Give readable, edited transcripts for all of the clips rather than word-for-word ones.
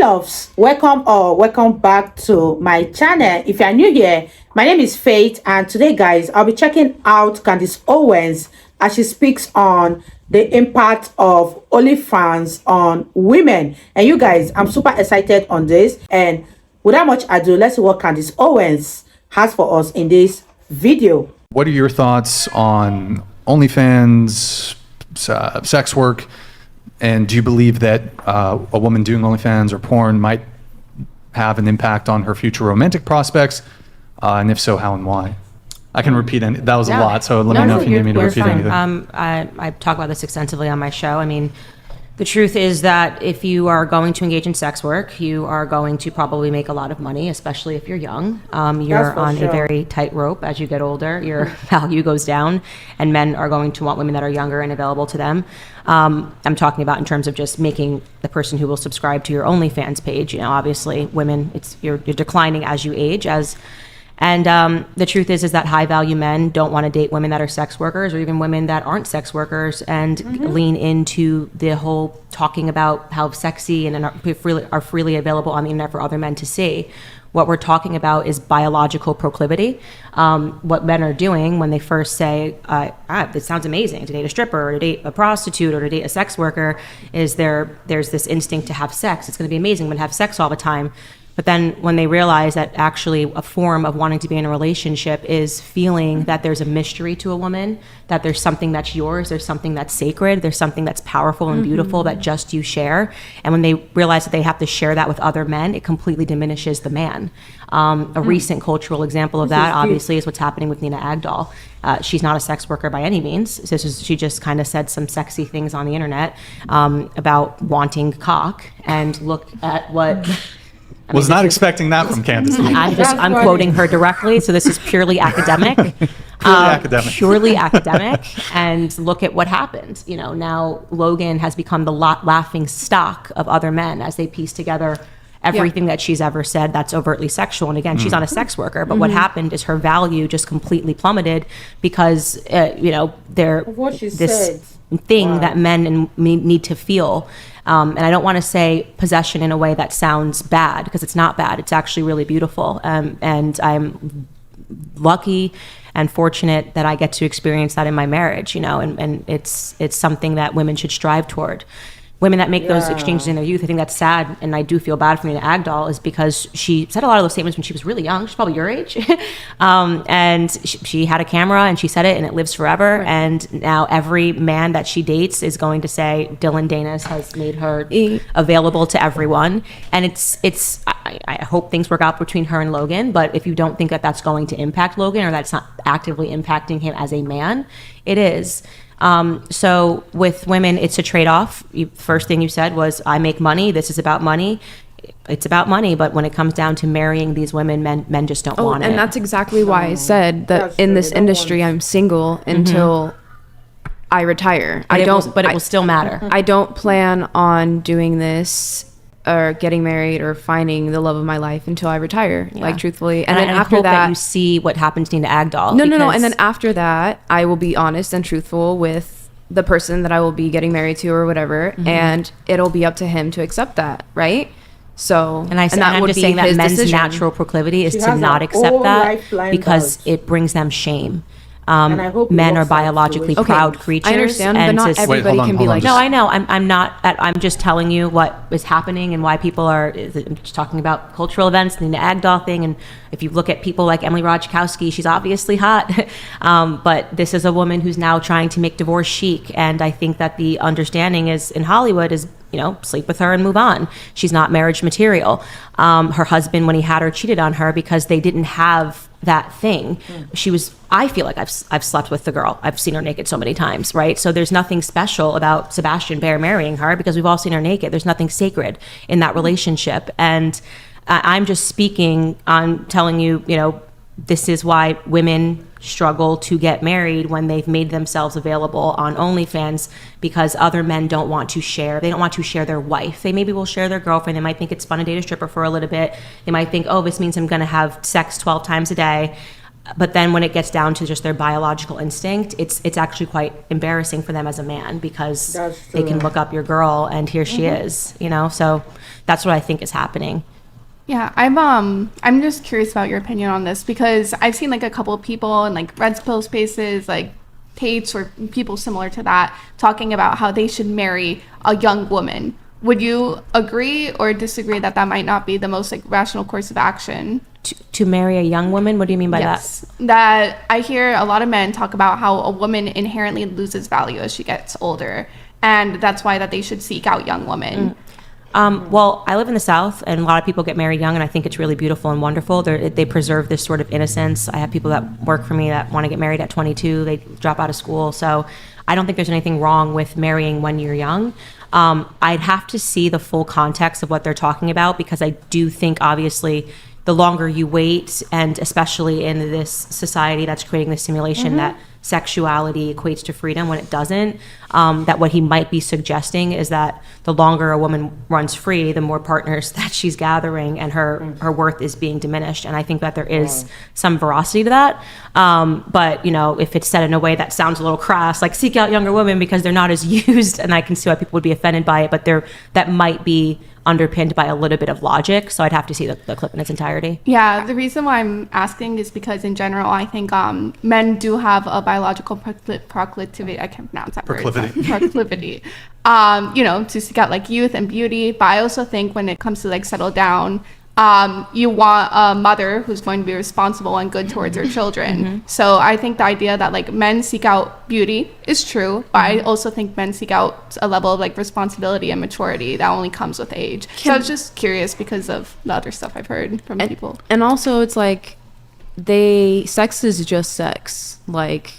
loves, welcome back to my channel. If you are new here, my name is Faith, and today guys I'll be checking out Candace Owens as she speaks on the impact of OnlyFans on women. And you guys, I'm super excited on this, and without much ado, let's see what Candace Owens has for us in this video. What are your thoughts on OnlyFans, sex work? And do you believe that a woman doing OnlyFans or porn might have an impact on her future romantic prospects? And if so, how and why? I can repeat any, that was a lot, so let me know if you need me to repeat anything. I talk about this extensively on my show. I mean, the truth is that if you are going to engage in sex work, you are going to probably make a lot of money, especially if you're young. You're on a very tight rope. As you get older, your value goes down, and men are going to want women that are younger and available to them. I'm talking about in terms of just making the person who will subscribe to your OnlyFans page. You know, obviously, women, you're declining as you age, and the truth is that high value men don't want to date women that are sex workers or even women that aren't sex workers, and lean into the whole talking about how sexy and are freely available on the internet for other men to see. What we're talking about is biological proclivity. What men are doing when they first say, this sounds amazing, to date a stripper or to date a prostitute or to date a sex worker, is there's this instinct to have sex. It's going to be amazing. I'm going to have sex all the time. But then when they realize that actually a form of wanting to be in a relationship is feeling that there's a mystery to a woman, that there's something that's yours, there's something that's sacred, there's something that's powerful and beautiful that just you share. And when they realize that they have to share that with other men, it completely diminishes the man. A recent cultural example of that, obviously, is what's happening with Nina Agdal. She's not a sex worker by any means. She just kind of said some sexy things on the internet about wanting cock, and look at what... Was not expecting that from Candace. I'm quoting her directly, so this is purely academic. Purely academic. And look at what happened. You know, now Logan has become the laughing stock of other men as they piece together everything that she's ever said that's overtly sexual. And again, she's not a sex worker, but what happened is her value just completely plummeted because, this thing that men need to feel. And I don't want to say possession in a way that sounds bad, because it's not bad. It's actually really beautiful. And I'm lucky and fortunate that I get to experience that in my marriage, you know, and it's something that women should strive toward. Women that make those exchanges in their youth, I think that's sad, and I do feel bad for Nina Agdal, is because she said a lot of those statements when she was really young. She's probably your age. And she had a camera and she said it, and it lives forever. Right. And now every man that she dates is going to say Dylan Danis has made her available to everyone. And I hope things work out between her and Logan, but if you don't think that that's going to impact Logan, or that's not actively impacting him as a man, it is. So with women, it's a trade-off. First thing you said was, I make money. This is about money. It's about money. But when it comes down to marrying these women, men just don't want it. And that's exactly why I said that in this industry, I'm single until I retire. But it will still matter. I don't plan on doing this or getting married or finding the love of my life until I retire, like truthfully. And then after that, you see what happens to Nina Agdal. No. And then after that, I will be honest and truthful with the person that I will be getting married to or whatever. And it'll be up to him to accept that. Right. So, I'm just saying that men's natural proclivity is to not accept that, because it brings them shame. Men are biologically proud creatures. I understand, but not everybody can be like. No, I know. I'm not. I'm just telling you what is happening and why people are. I'm just talking about cultural events, the Nina Agdal thing, and if you look at people like Emily Ratajkowski, she's obviously hot, but this is a woman who's now trying to make divorce chic, and I think that the understanding is in Hollywood is, you know, sleep with her and move on. She's not marriage material. Her husband, when he had her, cheated on her because they didn't have that thing. I feel like I've slept with the girl. I've seen her naked so many times, right? So there's nothing special about Sebastian Baer marrying her, because we've all seen her naked. There's nothing sacred in that relationship. And I'm just speaking on telling you, you know, this is why women struggle to get married when they've made themselves available on OnlyFans, because other men don't want to share. They don't want to share their wife. They maybe will share their girlfriend. They might think it's fun to date a stripper for a little bit. They might think, oh, this means I'm going to have sex 12 times a day. But then when it gets down to just their biological instinct, it's actually quite embarrassing for them as a man, because they can look up your girl and here she is, you know? So that's what I think is happening. Yeah, I'm just curious about your opinion on this, because I've seen like a couple of people in like red pill spaces, like Tates or people similar to that, talking about how they should marry a young woman. Would you agree or disagree that that might not be the most like rational course of action? To marry a young woman? What do you mean by that? That I hear a lot of men talk about how a woman inherently loses value as she gets older, and that's why that they should seek out young women. Well, I live in the South, and a lot of people get married young, and I think it's really beautiful and wonderful. They preserve this sort of innocence. I have people that work for me that want to get married at 22. They drop out of school. So I don't think there's anything wrong with marrying when you're young. I'd have to see the full context of what they're talking about, because I do think, obviously, the longer you wait, and especially in this society that's creating this simulation that sexuality equates to freedom when it doesn't, that what he might be suggesting is that the longer a woman runs free, the more partners that she's gathering, and her worth is being diminished. And I think that there is some veracity to that. But, you know, if it's said in a way that sounds a little crass, like seek out younger women because they're not as used, and I can see why people would be offended by it, but that might be underpinned by a little bit of logic. So I'd have to see the clip in its entirety. Yeah, the reason why I'm asking is because in general, I think men do have a biological proclivity. I can't pronounce that Proclivity. word. Proclivity. You know, to seek out like youth and beauty. But I also think when it comes to like settle down, you want a mother who's going to be responsible and good towards her children. So I think the idea that like men seek out beauty is true, but I also think men seek out a level of like responsibility and maturity that only comes with age. So I was just curious because of the other stuff I've heard from people. And also it's like sex is just sex. Like,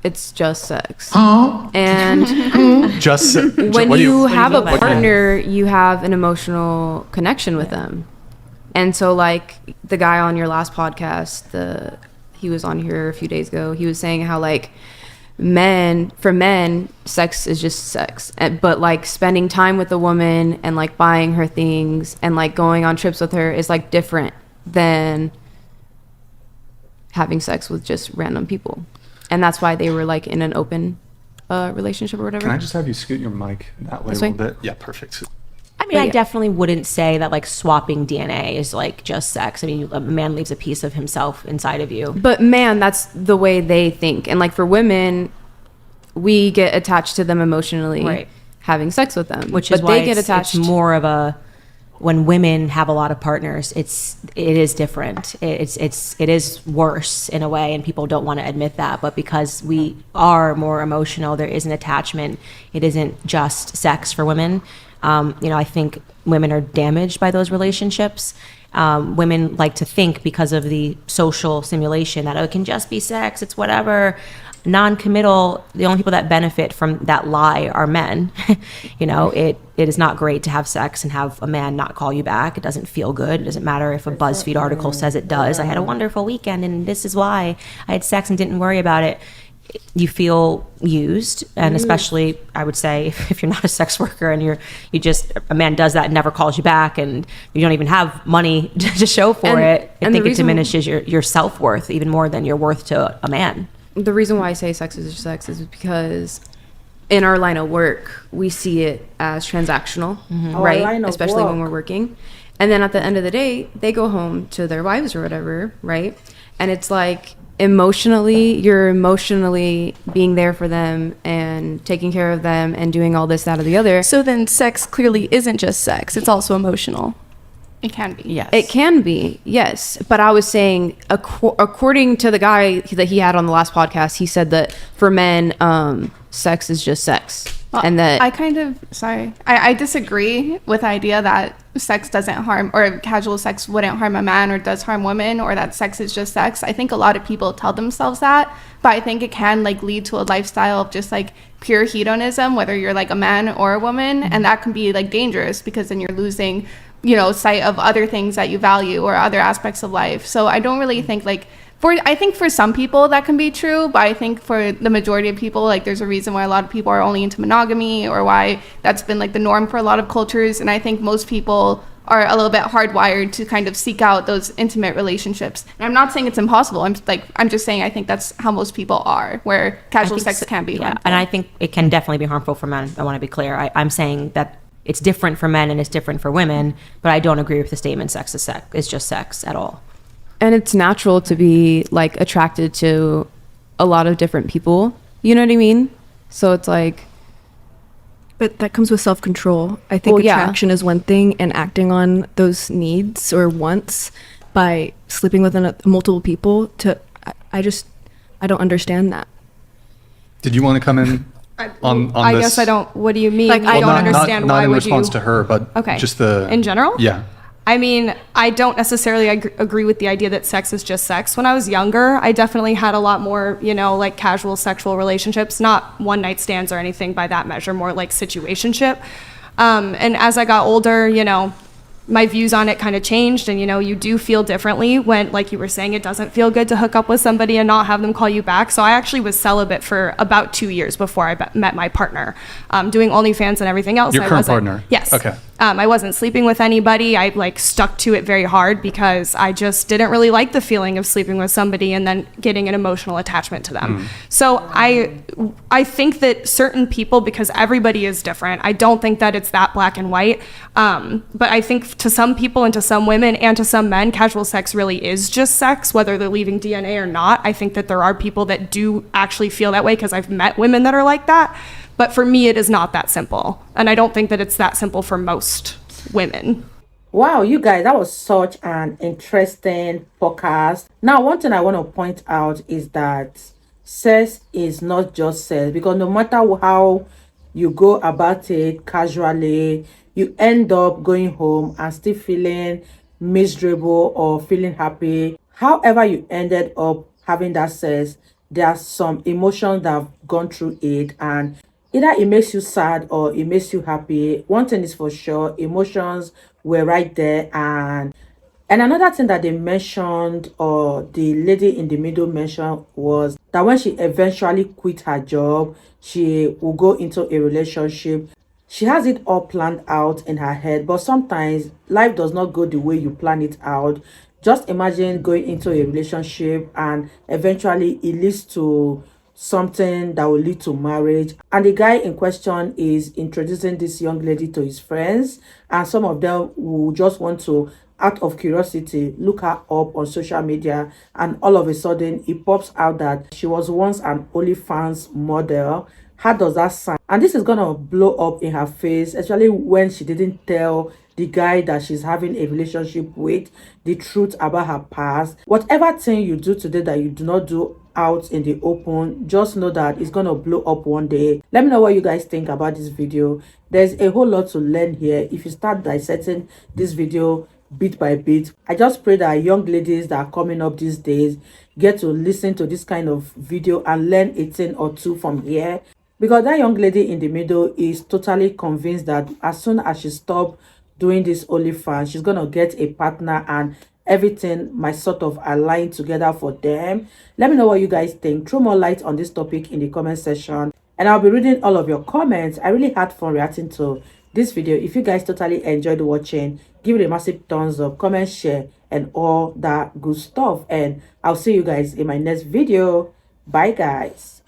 it's just sex. And when you have a partner, you have an emotional connection with them. And so like the guy on your last podcast, he was on here a few days ago, he was saying how like for men, sex is just sex. But like spending time with a woman and like buying her things and like going on trips with her is like different than having sex with just random people. And that's why they were like in an open relationship or whatever. Can I just have you scoot your mic that way a little bit? Yeah, perfect. I mean, I definitely wouldn't say that like swapping DNA is like just sex. I mean, a man leaves a piece of himself inside of you. But man, that's the way they think. And like for women, we get attached to them emotionally, having sex with them. Which is why they get attached. It's more of a, when women have a lot of partners, it is different. It is worse in a way, and people don't want to admit that. But because we are more emotional, there is an attachment. It isn't just sex for women. You know, I think women are damaged by those relationships. Women like to think, because of the social simulation, that it can just be sex, it's whatever. Non-committal, the only people that benefit from that lie are men. You know, it is not great to have sex and have a man not call you back. It doesn't feel good. It doesn't matter if a BuzzFeed article says it does. I had a wonderful weekend and this is why I had sex and didn't worry about it. You feel used, and especially I would say if you're not a sex worker and you just, a man does that and never calls you back, and you don't even have money to show for it, I think it diminishes your self-worth even more than your worth to a man. The reason why I say sex is just sex is because in our line of work, we see it as transactional, right? Especially when we're working. And then at the end of the day, they go home to their wives or whatever, right? And it's like you're emotionally being there for them and taking care of them and doing all this, that, or the other. So then sex clearly isn't just sex. It's also emotional. It can be. Yes. It can be, yes. But I was saying, according to the guy that he had on the last podcast, he said that for men, sex is just sex. Well, and that I disagree with the idea that sex doesn't harm, or casual sex wouldn't harm a man or does harm women, or that sex is just sex. I think a lot of people tell themselves that, but I think it can like lead to a lifestyle of just like pure hedonism, whether you're like a man or a woman, and that can be like dangerous because then you're losing, you know, sight of other things that you value or other aspects of life. So I don't really think like I think for some people that can be true, but I think for the majority of people, like there's a reason why a lot of people are only into monogamy, or why that's been like the norm for a lot of cultures. And I think most people are a little bit hardwired to kind of seek out those intimate relationships. And I'm not saying it's impossible. I'm just saying I think that's how most people are, where casual sex can be harmful. And I think it can definitely be harmful for men. I want to be clear. I'm saying that it's different for men and it's different for women, but I don't agree with the statement sex is sex. It's just sex at all. And it's natural to be like attracted to a lot of different people. You know what I mean? So it's like, but that comes with self-control. I think attraction is one thing, and acting on those needs or wants by sleeping with multiple people, I don't understand that. Did you want to come in on I this? guess I don't. What do you mean? Like, I don't understand not why in would response you? to her, but Okay. just the In general? Yeah. I mean, I don't necessarily agree with the idea that sex is just sex. When I was younger, I definitely had a lot more, like casual sexual relationships, not one night stands or anything by that measure, more like situationship. And as I got older, my views on it kind of changed, and you do feel differently when, like you were saying, it doesn't feel good to hook up with somebody and not have them call you back. So I actually was celibate for about 2 years before I met my partner, doing OnlyFans and everything else. Your current partner? Yes. Okay. I wasn't sleeping with anybody. I stuck to it very hard because I just didn't really like the feeling of sleeping with somebody and then getting an emotional attachment to them. So I think that certain people, because everybody is different, I don't think that it's that black and white. But I think to some people and to some women and to some men, casual sex really is just sex, whether they're leaving DNA or not. I think that there are people that do actually feel that way, because I've met women that are like that. But for me, it is not that simple. And I don't think that it's that simple for most women. Wow, you guys, that was such an interesting podcast. Now, one thing I want to point out is that sex is not just sex, because no matter how you go about it casually, you end up going home and still feeling miserable or feeling happy. However you ended up having that sex, there are some emotions that have gone through it, and either it makes you sad or it makes you happy. One thing is for sure, emotions were right there. And another thing that they mentioned, or the lady in the middle mentioned, was that when she eventually quit her job, she will go into a relationship. She has it all planned out in her head, but sometimes life does not go the way you plan it out. Just imagine going into a relationship and eventually it leads to something that will lead to marriage, and the guy in question is introducing this young lady to his friends, and some of them will just want to, out of curiosity, look her up on social media, and all of a sudden it pops out that she was once an OnlyFans model. How does that sound? And this is gonna blow up in her face, especially when she didn't tell the guy that she's having a relationship with the truth about her past. Whatever thing you do today that you do not do out in the open, just know that it's gonna blow up one day. Let me know what you guys think about this video. There's a whole lot to learn here if you start dissecting this video bit by bit. I just pray that young ladies that are coming up these days get to listen to this kind of video and learn a thing or two from here, because that young lady in the middle is totally convinced that as soon as she stops doing this OnlyFans, she's gonna get a partner and everything might sort of align together for them. Let me know what you guys think. Throw more light on this topic in the comment section, and I'll be reading all of your comments. I really had fun reacting to this video. If you guys totally enjoyed watching, give it a massive thumbs up, comment, share, and all that good stuff. And I'll see you guys in my next video. Bye guys.